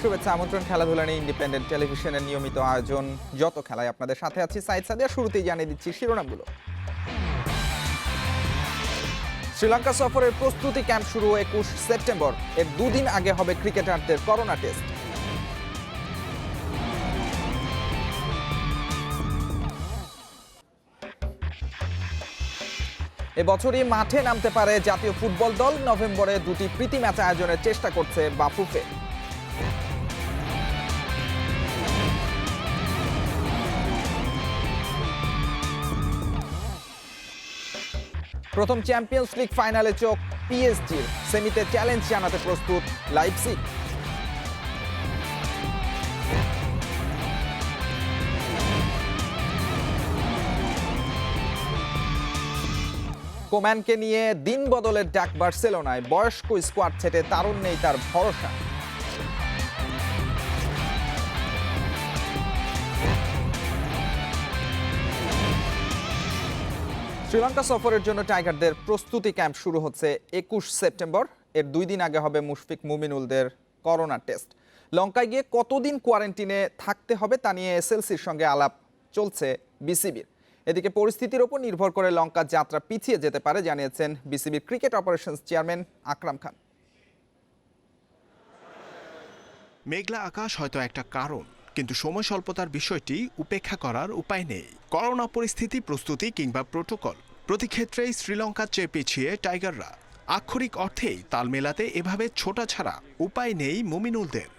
শুভেচ্ছা আমন্ত্রণ খেলাধুলা নিয়ে ইন্ডিপেন্ডেন্ট টেলিভিশনের নিয়মিত আয়োজন যত খেলায় আপনাদের সাথে আছি সাইদ সাদিয়া। শুরুতেই জানিয়ে দিচ্ছি শিরোনামগুলো। শ্রীলঙ্কা সফরের প্রস্তুতি ক্যাম্প শুরু 21 সেপ্টেম্বর। এর দুদিন আগে হবে ক্রিকেটারদের করোনা টেস্ট। এবছরই মাঠে নামতে পারে জাতীয় ফুটবল দল। নভেম্বরে দুটি প্রীতি ম্যাচ আয়োজনের চেষ্টা করছে বাফুফে। প্রথম চ্যাম্পিয়ন্স লিগ ফাইনালে চোখ পিএসজির। সেমিতে চ্যালেঞ্জ জানাতে প্রস্তুত লাইপজিগ। কোম্যানকে নিয়ে দিন বদলের ডাক বার্সেলোনায়। বয়স্ক স্কোয়াড ছেটে তারুণ্যেই তার ভরসা। শ্রীলঙ্কা সফরের জন্য টাইগারদের প্রস্তুতি ক্যাম্প শুরু হচ্ছে 21 সেপ্টেম্বর। এর 2 দিন আগে হবে মুশফিক মুমিনুলদের করোনা টেস্ট। লঙ্কায় গিয়ে কতদিন কোয়ারেন্টিনে থাকতে হবে তা নিয়ে এসএলসির সঙ্গে আলাপ চলছে বিসিবির। এদিকে পরিস্থিতির ওপর নির্ভর করে লঙ্কার যাত্রা পিছিয়ে যেতে পারে জানিয়েছেন বিসিবির cricket operations chairman Akram Khan. মেঘলা আকাশ হয়তো একটা কারণ, কিন্তু সময় স্বল্পতার বিষয়টি উপেক্ষা করার উপায় নেই। করোনা পরিস্থিতি, প্রস্তুতি কিংবা প্রোটোকল, প্রতি ক্ষেত্রেই শ্রীলঙ্কার চেয়ে পিছিয়ে টাইগাররা। আক্ষরিক অর্থেই তাল মেলাতে এভাবে ছোটা ছাড়া উপায় নেই মুমিনুলদের।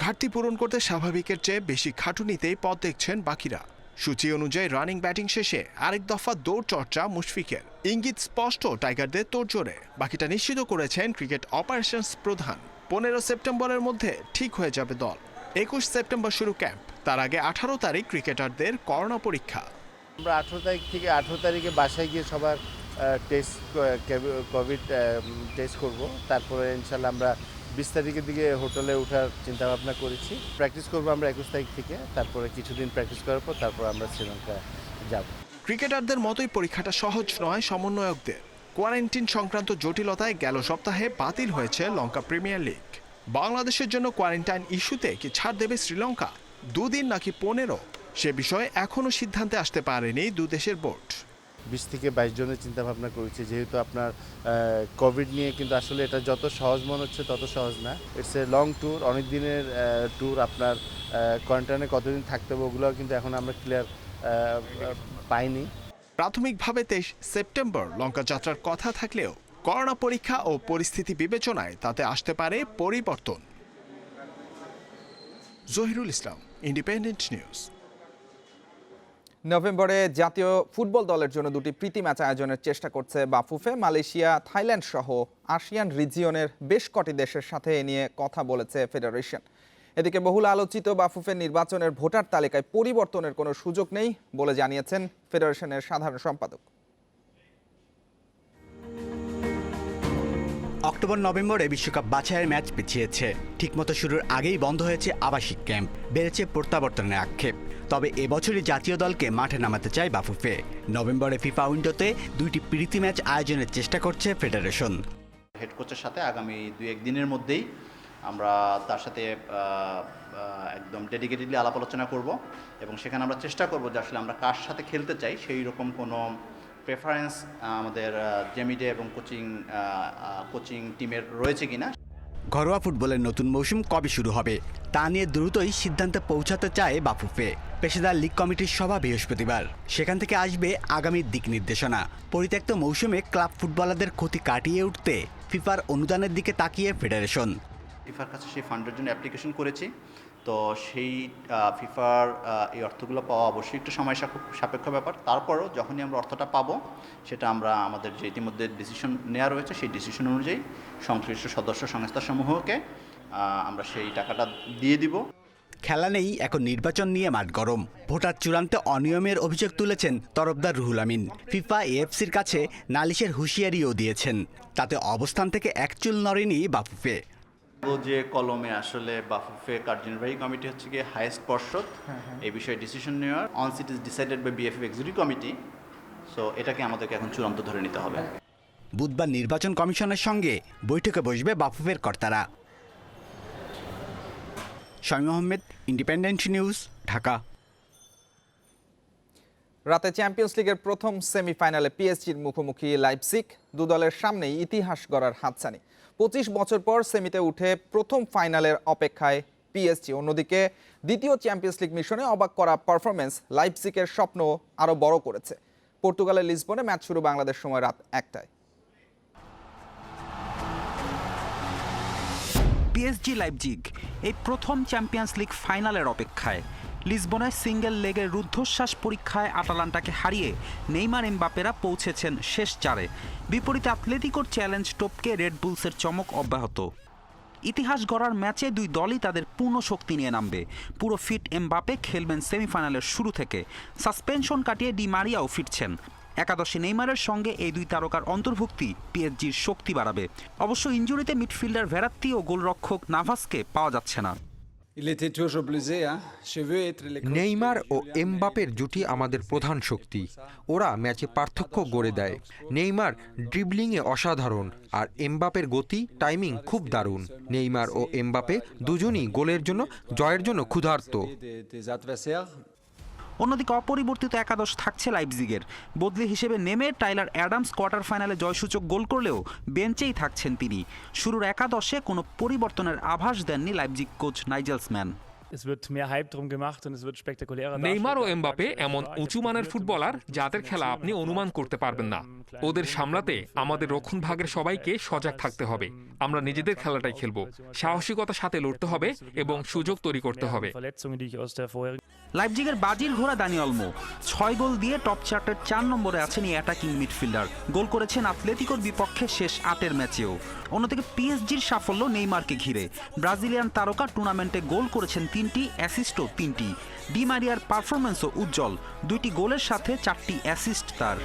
ঘাটতি পূরণ করতে স্বাভাবিকের চেয়ে বেশি খাটুনিতেই পথ দেখছেন বাকিরা। সূচি অনুযায়ী রানিং ব্যাটিং শেষে আরেক দফা দৌড় চর্চা মুশফিকের। ইঙ্গিত স্পষ্ট টাইগারদের তোড়জোড়ে। বাকিটা নিশ্চিত করেছেন ক্রিকেট অপারেশনস প্রধান। 15 সেপ্টেম্বরের মধ্যে ঠিক হয়ে যাবে দল। 21 সেপ্টেম্বর শুরু ক্যাম্প। তার আগে 18 তারিখ ক্রিকেটারদের করোনা পরীক্ষা। আমরা 18 তারিখ থেকে 18 তারিখে বাসায় গিয়ে সবার টেস্ট কোভিড টেস্ট করব। তারপরে ইনশাল্লাহ আমরা 20 তারিখের দিকে হোটেলে ওঠার চিন্তা ভাবনা করেছি। প্র্যাকটিস করবো আমরা 21 তারিখ থেকে। তারপরে কিছুদিন প্র্যাকটিস করার পর তারপর আমরা শ্রীলঙ্কা যাব। ক্রিকেটারদের মতোই পরীক্ষাটা সহজ নয় সমন্বয়কদের। কোয়ারেন্টিন সংক্রান্ত জটিলতায় গেল সপ্তাহে বাতিল হয়েছে লঙ্কা প্রিমিয়ার লিগ। বাংলাদেশের জন্য কোয়ারেন্টাইন ইস্যুতে কি ছাড় দেবে শ্রীলঙ্কা? 2 দিন নাকি 15? সে বিষয়ে এখনও সিদ্ধান্তে আসতে পারেনি দুদেশের বোর্ড। 20 থেকে 22 জনের চিন্তা ভাবনা করেছি, যেহেতু আপনার কোভিড নিয়ে কিন্তু আসলে এটা যত সহজ মনে হচ্ছে তত সহজ না। ইটস এ লং ট্যুর, অনেক দিনের ট্যুর। আপনার কোয়ারেন্টাইনে কতদিন থাকতে হবে ওগুলো কিন্তু এখন আমরা ক্লিয়ার পাইনি। প্রাথমিকভাবে 23 সেপ্টেম্বর লঙ্কা যাত্রার কথা থাকলেও করোনা পরীক্ষা ও পরিস্থিতি বিবেচনায় তাতে আসতে পারে পরিবর্তন। জহিরুল ইসলাম, ইন্ডিপেন্ডেন্ট নিউজ। নভেম্বরে জাতীয় ফুটবল দলের জন্য দুটি প্রীতি ম্যাচ আয়োজনের চেষ্টা করছে বাফুফে। মালয়েশিয়া, থাইল্যান্ড সহ আসিয়ান রিজিয়নের বেশ কটি দেশের সাথে এ নিয়ে কথা বলেছে ফেডারেশন। এদিকে বহুল আলোচিত বাফুফের নির্বাচনের ভোটার তালিকায় পরিবর্তনের কোনো সুযোগ নেই বলে জানিয়েছেন ফেডারেশনের সাধারণ সম্পাদক। অক্টোবর নভেম্বরে বিশ্বকাপ বাছাইয়ের ম্যাচ পিছিয়েছে। ঠিকমতো শুরুর আগেই বন্ধ হয়েছে আবাসিক ক্যাম্প, বেড়েছে প্রত্যাবর্তনের আক্ষেপ। তবে এবছরই জাতীয় দলকে মাঠে নামাতে চায় বাফুফে। নভেম্বরে ফিফা উইন্ডোতে 2টি প্রীতি ম্যাচ আয়োজনের চেষ্টা করছে ফেডারেশন। হেড কোচের সাথে আগামী 2-1 দিনের মধ্যেই আমরা তার সাথে একদম ডেডিকেটেডলি আলাপ আলোচনা করব এবং সেখানে আমরা চেষ্টা করব যে আসলে আমরা কার সাথে খেলতে চাই সেই রকম কোনো প্রেফারেন্স আমাদের জেমিডে এবং কোচিং টিমের রয়েছে কিনা। ঘরোয়া ফুটবলের নতুন মৌসুম কবে শুরু হবে তা নিয়ে দ্রুতই সিদ্ধান্তে পৌঁছাতে চায় বাফুফে। পেশাদার লীগ কমিটির সভা বৃহস্পতিবার। সেখান থেকে আসবে আগামী দিক নির্দেশনা। পরিত্যক্ত মৌসুমে ক্লাব ফুটবলারদের ক্ষতি কাটিয়ে উঠতে ফিফার অনুদানের দিকে তাকিয়ে ফেডারেশন। ফিফার কাছে সেই ফান্ডের জন্য অ্যাপ্লিকেশন করেছি। তো সেই ফিফার এই অর্থগুলো পাওয়া অবশ্যই একটু সময় সাপেক্ষ ব্যাপার। তারপরও যখনই আমরা অর্থটা পাবো সেটা আমরা আমাদের যে ইতিমধ্যে ডিসিশন নেওয়া রয়েছে সেই ডিসিশন অনুযায়ী সংশ্লিষ্ট সদস্য সংস্থাসমূহকে আমরা সেই টাকাটা দিয়ে দিব। খেলা নেই, এখন নির্বাচন নিয়ে মাঠ গরম। ভোটার চূড়ান্তে অনিয়মের অভিযোগ তুলেছেন তরফদার রুহুল আমিন। ফিফা এএফসির কাছে নালিশের হুঁশিয়ারিও দিয়েছেন। তাতে অবস্থান থেকে একচুল নড়েনি বাফুফে। যে কলমে আসলে বাফুফে কার্যনির্বাহী কমিটি হচ্ছে গিয়ে হাইয়েস্ট পর্ষদ এই বিষয়ে ডিসিশন নেওয়ার। Once it is decided by BFF executive committee. So এটাকে আমাদেরকে এখন চূড়ান্ত ধরে নিতে হবে। বুধবার নির্বাচন কমিশনের সঙ্গে বৈঠকে বসবে বাফুফের কর্তারা। Shamim Ahmed, independent news, Dhaka. রাতে চ্যাম্পিয়ন্স লিগের প্রথম সেমিফাইনালে পিএসজির মুখোমুখি লাইপজিগ, দু দলের সামনেই ইতিহাস গড়ার হাতছানি। 25 বছর পর সেমিতে উঠে প্রথম ফাইনালের অপেক্ষায় পিএসজি। অন্যদিকে দ্বিতীয় চ্যাম্পিয়ন্স লিগ মিশনে অবাক করা পারফরমেন্স লাইপজিগের স্বপ্ন আরও বড় করেছে। পর্তুগালের লিসবনে ম্যাচ শুরু বাংলাদেশ সময় রাত 1টায়। পিএসজি লাইপজিগ এই প্রথম চ্যাম্পিয়ন্স লিগ ফাইনালের অপেক্ষায়। লিসবনে সিঙ্গেল লেগের রুদ্ধশ্বাস পরীক্ষায় আটালান্টাকে হারিয়ে নেইমার এমবাপেরা পৌঁছেছেন শেষ চারে। বিপরীতে আতলেতিকোর চ্যালেঞ্জ টপকে রেড বুলসের চমক অব্যাহত। ইতিহাস গড়ার ম্যাচে দুই দলই তাদের পূর্ণ শক্তি নিয়ে নামবে। পুরো ফিট এমবাপে খেলবেন সেমিফাইনালের শুরু থেকে। সাসপেনশন কাটিয়ে ডি মারিয়াও ফিরছেন। একাদশে নেইমারের সঙ্গে এই দুই তারকার অন্তর্ভুক্তি পিএসজির শক্তি বাড়াবে। অবশ্য ইনজুরিতে মিডফিল্ডার ভেরাত্তি ও গোলরক্ষক নাভাসকে পাওয়া যাচ্ছে না। নেইমার ও এমবাপের জুটি আমাদের প্রধান শক্তি। ওরা ম্যাচে পার্থক্য গড়ে দেয়। নেইমার ড্রিবলিংয়ে অসাধারণ, আর এমবাপের গতি, টাইমিং খুব দারুণ। নেইমার ও এমবাপে দুজনই গোলের জন্য, জয়ের জন্য ক্ষুধার্ত। অন্যদিকে অপরিবর্তিত একাদশ থাকছে লাইপজিগের। বদলি হিসেবে নেমে টাইলার অ্যাডামস কোয়ার্টার ফাইনালে জয়সূচক গোল করলেও বেঞ্চেই থাকছেন তিনি। শুরুর একাদশে কোনো পরিবর্তনের আভাস দেননি লাইপজিগ কোচ নাইজেলসম্যান। নেইমার ও এমবাপে এমন উঁচু মানের ফুটবলার যাদের খেলা আপনি অনুমান করতে পারবেন না। ওদের সামলাতে আমাদের রক্ষণভাগের সবাইকে সজাগ থাকতে হবে। আমরা নিজেদের খেলাটাই খেলবো, সাহসিকতার সাথে লড়তে হবে এবং সুযোগ তৈরি করতে হবে। লাইপজিগের বাজির ঘোড়া দানি অলমো 6 গোল দিয়ে টপ চার্টের 4 নম্বরে আছেন এই অ্যাটাকিং মিডফিল্ডার। গোল করেছেন আতলেতিকোর বিপক্ষে শেষ 8-এর ম্যাচেও। অন্যদিকে পিএসজির সাফল্য নেইমারকে ঘিরে। ব্রাজিলিয়ান তারকা টুর্নামেন্টে গোল করেছেন 3টি, অ্যাসিস্টও 3টি। ডি মারিয়ার পারফরম্যান্সও উজ্জ্বল, 2টি গোলের সাথে 4টি অ্যাসিস্ট তার।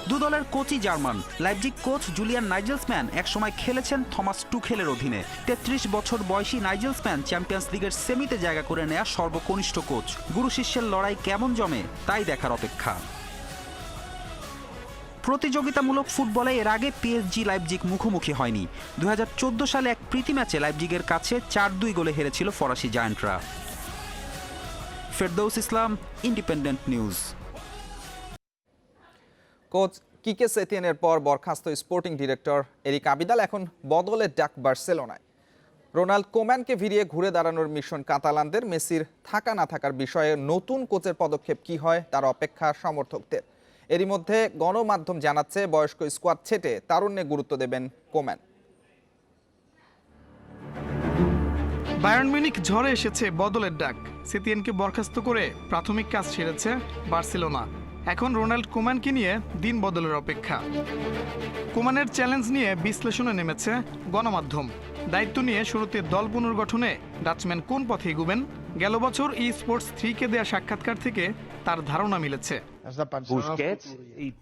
দু দলের কোচই জার্মান। লাইপজিগ কোচ জুলিয়ান নাইজেলসম্যান একসময় খেলেছেন থমাস টুখেলের অধীনে। 33 বছর বয়সী নাইজেলসম্যান চ্যাম্পিয়ন্স লিগের সেমিতে জায়গা করে নেয়া সর্বকনিষ্ঠ কোচ। গুরু শিষ্যের লড়াই কেমন জমে তাই দেখার অপেক্ষা। প্রতিযোগিতামূলক ফুটবলে এর আগে পিএসজি লাইপজিগ মুখোমুখি হয়নি। 2014 সালে এক প্রীতি ম্যাচে লাইপজিগের কাছে 4-2 গোলে হেরেছিল ফরাসি জায়ান্টরা। ফেরদৌস ইসলাম, ইন্ডিপেন্ডেন্ট নিউজ। কোচ কিকে সেতিয়ানের পর বরখাস্ত স্পোর্টিং ডিরেক্টর এরিক আবিদাল এখন বদলের ডাক বার্সেলোনায়। রোনাল্ড কোম্যানকে ভিড়িয়ে ঘুরে দাঁড়ানোর মিশন কাতালানদের। মেসির থাকা না থাকার বিষয়ে নতুন কোচের পদক্ষেপ কি হয় তার অপেক্ষা সমর্থকদের। এরই মধ্যে গণমাধ্যম জানাচ্ছে বয়স্ক স্কোয়াড ছেটে তারুণ্যে গুরুত্ব দেবেন কোম্যান। বায়ার্ন মিউনিখ ঝড়ে এসেছে বদলের ডাক। সেতিয়ানকে বরখাস্ত করে প্রাথমিক কাজ সেরেছে বার্সেলোনা। এখন রোনাল্ড কোম্যানকে নিয়ে দিন বদলের অপেক্ষা। কোম্যানের চ্যালেঞ্জ নিয়ে বিশ্লেষণে নেমেছে গণমাধ্যম। দায়িত্ব নিয়ে শুরুতে দল পুনর্গঠনে ডাচম্যান কোন পথে এগুবেন? গেল বছর ই স্পোর্টস 3-কে দেয়া সাক্ষাৎকার থেকে তার ধারণা মিলেছে।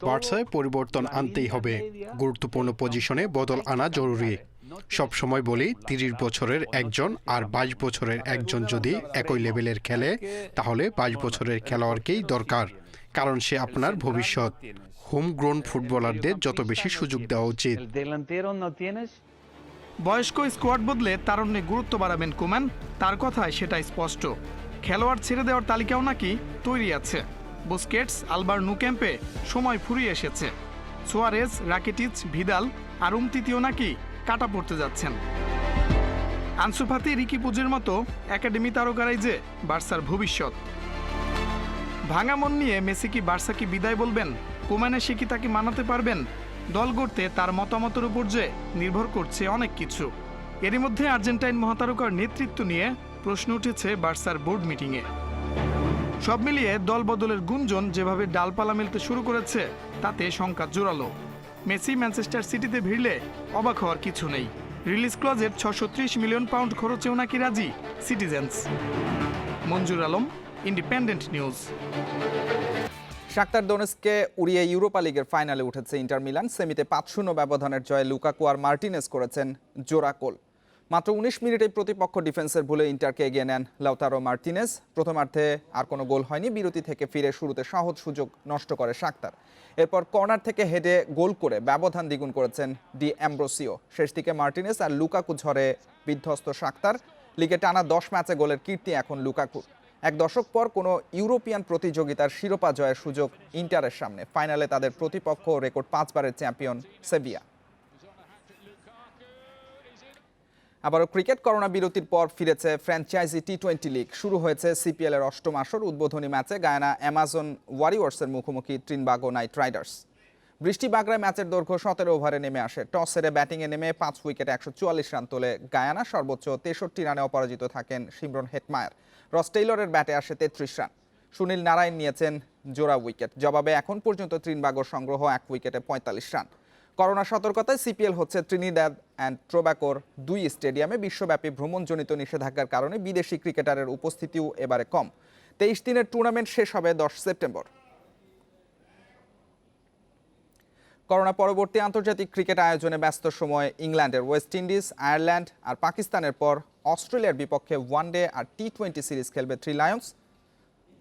বার্সায় পরিবর্তন আনতেই হবে। গুরুত্বপূর্ণ পজিশনে বদল আনা জরুরি। সব সময় বলি 30 বছরের একজন আর 22 বছরের একজন যদি একই লেভেলের খেলে, তাহলে 22 বছরের খেলোয়াড়কেই দরকার, কারণ সে আপনার ভবিষ্যৎ। হোমগ্রোন ফুটবলারদের যত বেশি সুযোগ দেওয়া উচিত। বয়স্ক স্কোয়াড বদলে তারুণ্যে গুরুত্ব বাড়াবেন কোম্যান। তার কথায় সেটাই স্পষ্ট। খেলোয়াড় ছেড়ে দেওয়ার তালিকাও নাকি তৈরি আছে। বুস্কেটস, আলবার নুক্যাম্পে সময় ফুরিয়ে এসেছে। সুয়ারেজ, রাকিটিচ, ভিদাল আর উমতিতিও নাকি কাটা পড়তে যাচ্ছেন। আনসু ফাতি, রিকি পুজের মতো একাডেমি তারকারাই যে বার্সার ভবিষ্যৎ। ভাঙা মন নিয়ে মেসি কি বার্সাকে বিদায় বলবেন? কোম্যানে সে কি তাকে মানাতে পারবেন? দল গড়তে তার মতামতের উপর যে নির্ভর করছে অনেক কিছু। এরই মধ্যে আর্জেন্টাইন মহাতারকার নেতৃত্ব নিয়ে প্রশ্ন উঠেছে বার্সার বোর্ড মিটিংয়ে। সব মিলিয়ে দল বদলের গুঞ্জন যেভাবে ডালপালা মেলতে শুরু করেছে তাতে শঙ্কা জোরালো। মেসি ম্যানচেস্টার সিটিতে ভিড়লে অবাক হওয়ার কিছু নেই। রিলিজ ক্লজের 630 মিলিয়ন পাউন্ড খরচেও নাকি রাজি সিটিজেন্স। মঞ্জুর আলম, ইন্ডিপেন্ডেন্ট নিউজ। শাখতার দোনেস্কে উড়িয়ে ইউরোপা লিগের ফাইনালে উঠেছে ইন্টার মিলান। সেমিতে 5-0 ব্যবধানের জয়ে লুকাকু আর মার্টিনেজ করেছেন জোড়া গোল। মাত্র 19 মিনিটেই প্রতিপক্ষ ডিফেন্সের ভুলে ইন্টারকে এগিয়ে নেন লাউতারো মার্টিনেজ। প্রথমার্ধে আর কোনো গোল হয়নি। বিরতি থেকে ফিরে শুরুতে সহজ সুযোগ নষ্ট করে শাখতার। এরপর কর্নার থেকে হেডে গোল করে ব্যবধান দ্বিগুণ করেছেন ডি অ্যাম্ব্রোসিও। শেষ দিকে মার্টিনেজ আর লুকাকু ঝড়ে বিধ্বস্ত শাখতার। লিগে টানা 10 ম্যাচে গোলের কীর্তি এখন লুকাকুর। এক দশক পর কোনো ইউরোপিয়ান প্রতিযোগিতার শিরোপা জয়ের সুযোগ ইন্টারের সামনে। ফাইনালে তাদের প্রতিপক্ষ রেকর্ড 5 বারের চ্যাম্পিয়ন সেভিয়া। আবারও ক্রিকেট। করোনা বিরতির পর ফিরেছে ফ্র্যাঞ্চাইজি টি-20 লিগ। শুরু হয়েছে সিপিএল এর 8ম আসর। উদ্বোধনী ম্যাচে গায়ানা অ্যামাজন ওয়ারিয়র্সের মুখোমুখি ত্রিনবাগো নাইট রাইডার্স। বৃষ্টি বাগড়ায় ম্যাচের দৈর্ঘ্য 17 ওভারে নেমে আসে। টস হেরে ব্যাটিংয়ে নেমে 5 উইকেটে 144 রান তোলে গায়ানা। সর্বোচ্চ 63 রানে অপরাজিত থাকেন শিমরন হেটমায়ার। রস টেইলরের ব্যাটে আসে 33 রান। সুনীল নারায়ণ নিয়েছেন জোড়া উইকেট। জবাবে এখন পর্যন্ত ত্রিনবাগোর সংগ্রহ 1 উইকেটে 45 রান। করোনা সতর্কতায় সিপিএল হচ্ছে ত্রিনিদাদ অ্যান্ড টোব্যাগোর 2 স্টেডিয়ামে। বিশ্বব্যাপী ভ্রমণজনিত নিষেধাজ্ঞার কারণে বিদেশি ক্রিকেটারের উপস্থিতিও এবারে কম। 23 দিনের টুর্নামেন্ট শেষ হবে 10 সেপ্টেম্বর। করোনা পরবর্তী আন্তর্জাতিক ক্রিকেট আয়োজনে ব্যস্ত সময় ইংল্যান্ডের। ওয়েস্ট ইন্ডিজ, আয়ারল্যান্ড আর পাকিস্তানের পর অস্ট্রেলিয়ার বিপক্ষে ওয়ানডে আর টি-20 সিরিজ খেলবে 3 লায়ন্স।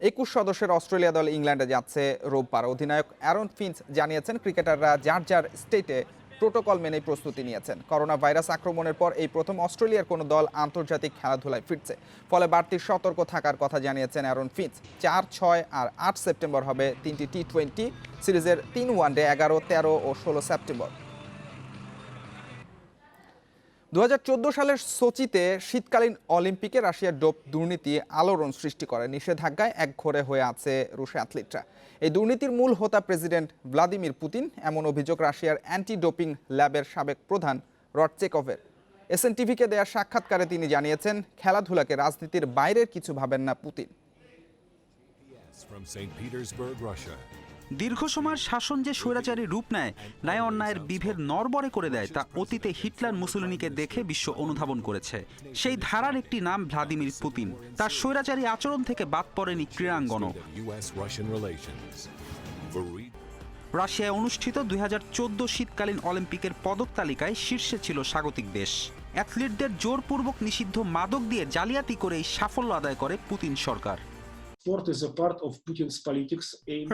21 সদস্যের অস্ট্রেলিয়া দল ইংল্যান্ডে যাচ্ছে রোববার। অধিনায়ক অ্যারন ফিঞ্চ জানিয়েছেন ক্রিকেটাররা যার যার স্টেটে প্রোটোকল মেনেই প্রস্তুতি নিয়েছেন। করোনা ভাইরাস আক্রমণের পর এই প্রথম অস্ট্রেলিয়ার কোনো দল আন্তর্জাতিক খেলাধুলায় ফিরছে। ফলে বাড়তি সতর্ক থাকার কথা জানিয়েছেন অ্যারন ফিঞ্চ। 4, 6 আর 8 সেপ্টেম্বর হবে 3টি টি-20 সিরিজের 3 ওয়ানডে, 11, 13 ও 16 সেপ্টেম্বর। 2014 সালের সোচিতে শীতকালীন অলিম্পিকে রাশিয়ার ডোপ দুর্নীতি আলোড়ন সৃষ্টি করে। নিষেধাজ্ঞায় একঘরে হয়ে আছে রুশ অ্যাথলিটরা। এই দুর্নীতির মূল হোতা প্রেসিডেন্ট ভ্লাদিমির পুতিন, এমন অভিযোগ রাশিয়ার অ্যান্টি ডোপিং ল্যাবের সাবেক প্রধান রডচেকভের। এসএনটিভিকে দেওয়া সাক্ষাৎকারে তিনি জানিয়েছেন খেলাধুলাকে রাজনীতির বাইরের কিছু ভাবেন না পুতিন। দীর্ঘ সময়ের শাসন যে স্বৈরাচারী রূপ নেয়, ন্যায় অন্যায়ের বিভেদ নড়বড়ে করে দেয়, তা অতীতে হিটলার মুসোলিনিকে দেখে বিশ্ব অনুধাবন করেছে। সেই ধারার একটি নাম ভ্লাদিমির পুতিন। তার স্বৈরাচারী আচরণ থেকে বাদ পড়েনি ক্রীড়াঙ্গনও। রাশিয়ায় অনুষ্ঠিত 2014 শীতকালীন অলিম্পিকের পদক তালিকায় শীর্ষে ছিল স্বাগতিক দেশ। অ্যাথলিটদের জোরপূর্বক নিষিদ্ধ মাদক দিয়ে জালিয়াতি করে এই সাফল্য আদায় করে পুতিন সরকার।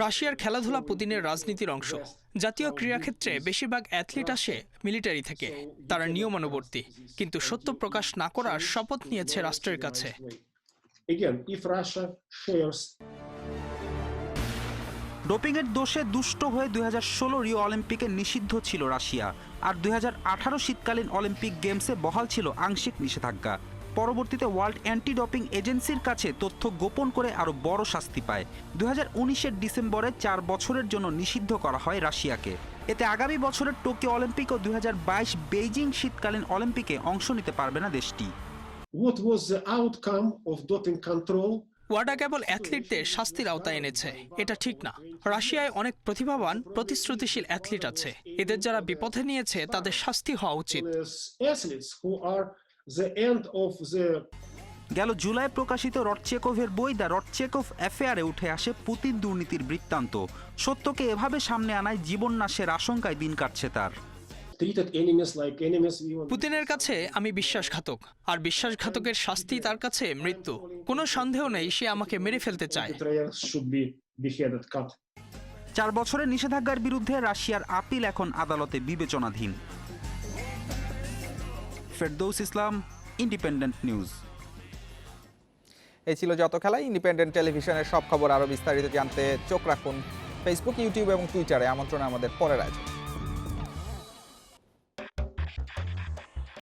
রাশিয়ার খেলাধুলা পুতিনের রাজনীতির অংশ। জাতীয় ক্রীড়াক্ষেত্রে বেশিরভাগ অ্যাথলিট আসে মিলিটারি থেকে। তারা নিয়মানুবর্তী, কিন্তু সত্য প্রকাশ না করার শপথ নিয়েছে রাষ্ট্রের কাছে। ডোপিংয়ের দোষে দুষ্ট হয়ে 2016 রিও অলিম্পিকে নিষিদ্ধ ছিল রাশিয়া। আর 2018 শীতকালীন অলিম্পিক গেমসে বহাল ছিল আংশিক নিষেধাজ্ঞা। পরবর্তীতে ওয়ার্ল্ড অ্যান্টি ডোপিং এজেন্সির কাছে তথ্য গোপন করে আরও বড় শাস্তি পায়। 2019-এর ডিসেম্বরে 4 বছরের জন্য নিষিদ্ধ করা হয় রাশিয়াকে। এতে আগামী বছরের টোকিও অলিম্পিক ও 2022 বেইজিং শীতকালীন অলিম্পিকে অংশ নিতে পারবে না দেশটি। ওয়াডা কেবল অ্যাথলিটদের শাস্তির আওতায় এনেছে, এটা ঠিক না। রাশিয়ায় অনেক প্রতিভাবান, প্রতিশ্রুতিশীল অ্যাথলিট আছে। এদের যারা বিপথে নিয়েছে তাদের শাস্তি হওয়া উচিত। গেল জুলাই প্রকাশিত রডচেকভের বই দ্য রডচেকভ অ্যাফেয়ারে উঠে আসে পুতিন দুর্নীতির বৃত্তান্ত। সত্যকে এভাবে সামনে আনায় জীবন নাশের আশঙ্কায় দিন কাটছে তার। পুতিনের কাছে আমি বিশ্বাসঘাতক, আর বিশ্বাসঘাতকের শাস্তি তার কাছে মৃত্যু। কোনো সন্দেহ নেই সে আমাকে মেরে ফেলতে চায়। 4 বছরের নিষেধাজ্ঞার বিরুদ্ধে রাশিয়ার আপিল এখন আদালতে বিবেচনাধীন। ফেরদৌস ইসলাম, ইন্ডিপেন্ডেন্ট নিউজ। এই ছিল যত খেলা। ইন্ডিপেন্ডেন্ট টেলিভিশনের সব খবর আরও বিস্তারিত জানতে চোখ রাখুন ফেসবুক, ইউটিউব এবং টুইটারে। আমন্ত্রণ আমাদের পরের আয়োজন।